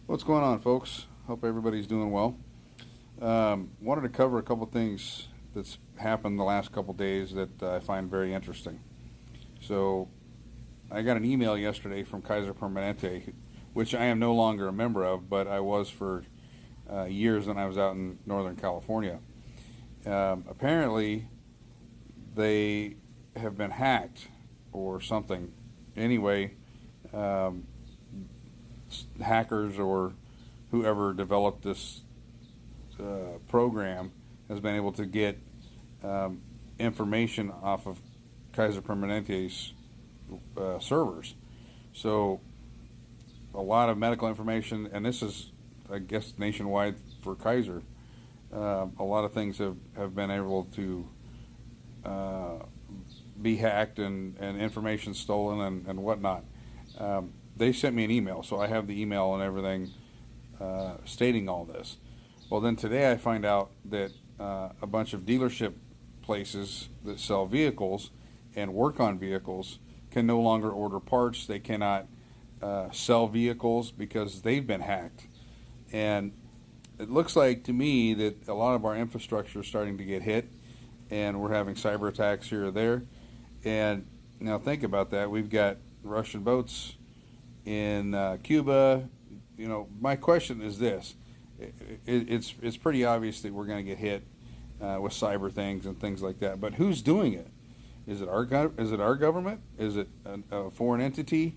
What's going on, folks? Hope everybody's doing well. Wanted to cover a couple things that's happened the last couple days that I find very interesting. So, I got an email yesterday from Kaiser Permanente, which I am no longer a member of, but I was for years when I was out in Northern California. Apparently, they have been hacked or something. Anyway, hackers or whoever developed this program has been able to get information off of Kaiser Permanente's servers. So a lot of medical information, and this is, I guess, nationwide for Kaiser. A lot of things have been able to be hacked and information stolen and whatnot. They sent me an email, so I have the email and everything stating all this. Well, then today I find out that a bunch of dealership places that sell vehicles and work on vehicles can no longer order parts. They cannot sell vehicles because they've been hacked. And it looks like to me that a lot of our infrastructure is starting to get hit, and we're having cyber attacks here or there. And now think about that. We've got Russian boats in Cuba. You know, my question is this: it's pretty obvious that we're going to get hit with cyber things and things like that. But who's doing it? Is it our government? Is it a foreign entity?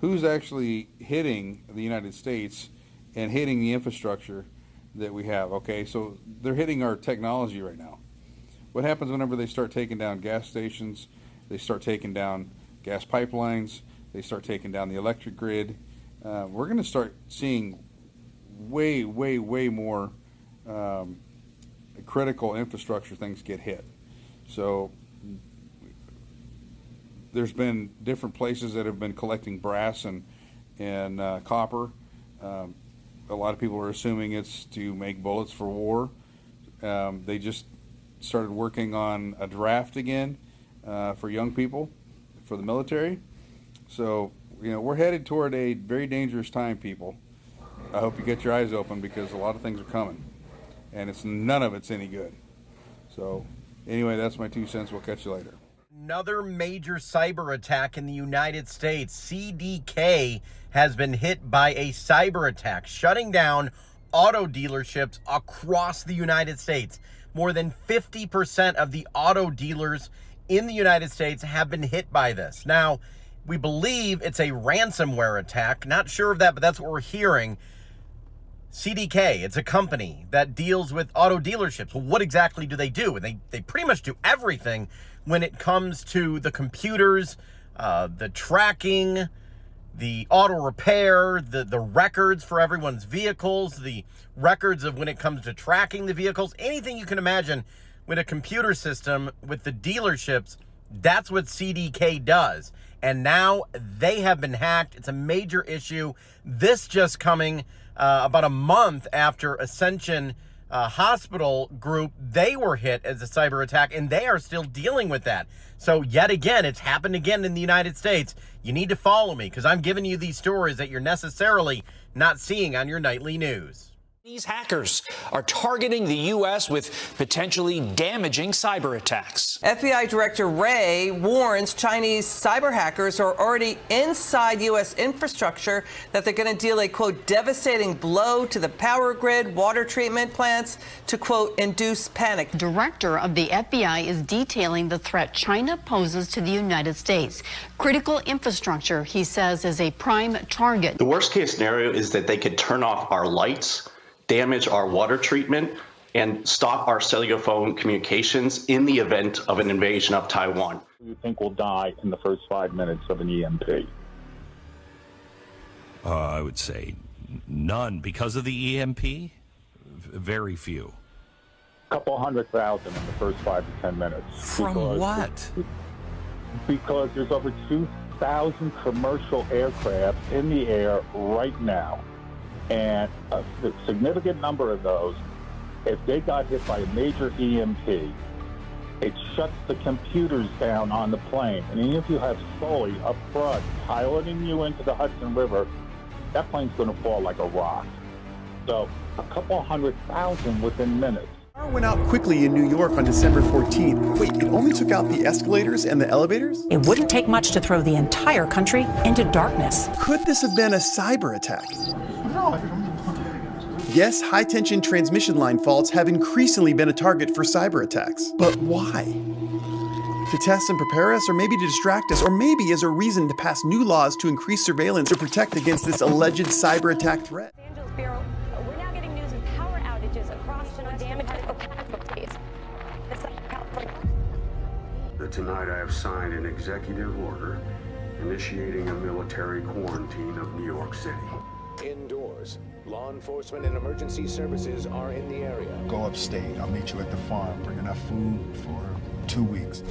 Who's actually hitting the United States and hitting the infrastructure that we have? Okay, so they're hitting our technology right now. What happens whenever they start taking down gas stations? They start taking down gas pipelines. They start taking down the electric grid. We're going to start seeing way more critical infrastructure things get hit. So there's been different places that have been collecting brass and copper. A lot of people are assuming it's to make bullets for war. They just started working on a draft again for young people for the military. So, you know, we're headed toward a very dangerous time, people. I hope you get your eyes open because a lot of things are coming, and none of it's any good. So, anyway, that's my 2 cents. We'll catch you later. Another major cyber attack in the United States. CDK has been hit by a cyber attack, shutting down auto dealerships across the United States. More than 50% of the auto dealers in the United States have been hit by this. Now, we believe it's a ransomware attack. Not sure of that, but that's what we're hearing. CDK, it's a company that deals with auto dealerships. Well, what exactly do they do? They pretty much do everything when it comes to the computers, the tracking, the auto repair, the records for everyone's vehicles, the records of when it comes to tracking the vehicles, anything you can imagine with a computer system with the dealerships. That's what CDK does. And now they have been hacked. It's a major issue. This just coming about a month after Ascension Hospital Group, they were hit as a cyber attack, and they are still dealing with that. So yet again, it's happened again in the United States. You need to follow me because I'm giving you these stories that you're necessarily not seeing on your nightly news. These hackers are targeting the U.S. with potentially damaging cyber attacks. FBI Director Wray warns Chinese cyber hackers are already inside U.S. infrastructure, that they're going to deal a, quote, devastating blow to the power grid, water treatment plants, to, quote, induce panic. Director of the FBI is detailing the threat China poses to the United States. Critical infrastructure, he says, is a prime target. The worst case scenario is that they could turn off our lights, damage our water treatment, and stop our cellular phone communications in the event of an invasion of Taiwan. You think will die in the first 5 minutes of an EMP? I would say none. Because of the EMP? Very few. A couple 100,000 in the first 5 to 10 minutes. From what? Because there's over 2,000 commercial aircraft in the air right now. And a significant number of those, if they got hit by a major EMP, it shuts the computers down on the plane. And even if you have Sully up front piloting you into the Hudson River, that plane's going to fall like a rock. So a couple 100,000 within minutes. The fire went out quickly in New York on December 14th. Wait, it only took out the escalators and the elevators? It wouldn't take much to throw the entire country into darkness. Could this have been a cyber attack? Yes, high-tension transmission line faults have increasingly been a target for cyber attacks. But why? To test and prepare us, or maybe to distract us, or maybe as a reason to pass new laws to increase surveillance or protect against this alleged cyber attack threat? We're now getting news of power outages across the damage. Tonight I have signed an executive order initiating a military quarantine of New York City. Indoors, law enforcement and emergency services are in the area. Go upstate. I'll meet you at the farm. Bring enough food for 2 weeks.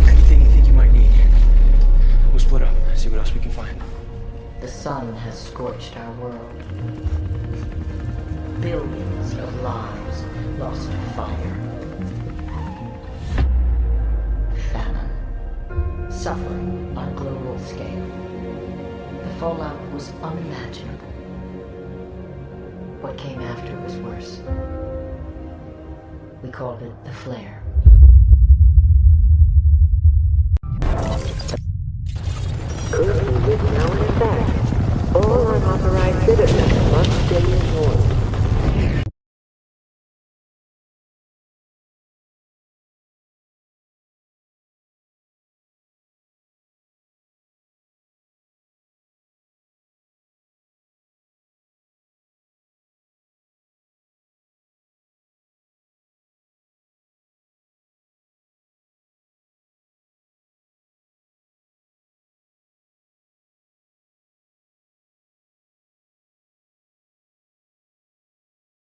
Anything you think you might need. We'll split up, see what else we can find. The sun has scorched our world. Billions of lives lost to fire. Famine. Suffering on a global scale. The fallout was unimaginable. What came after was worse. We called it the flare. Curfew is now in effect. All unauthorized citizens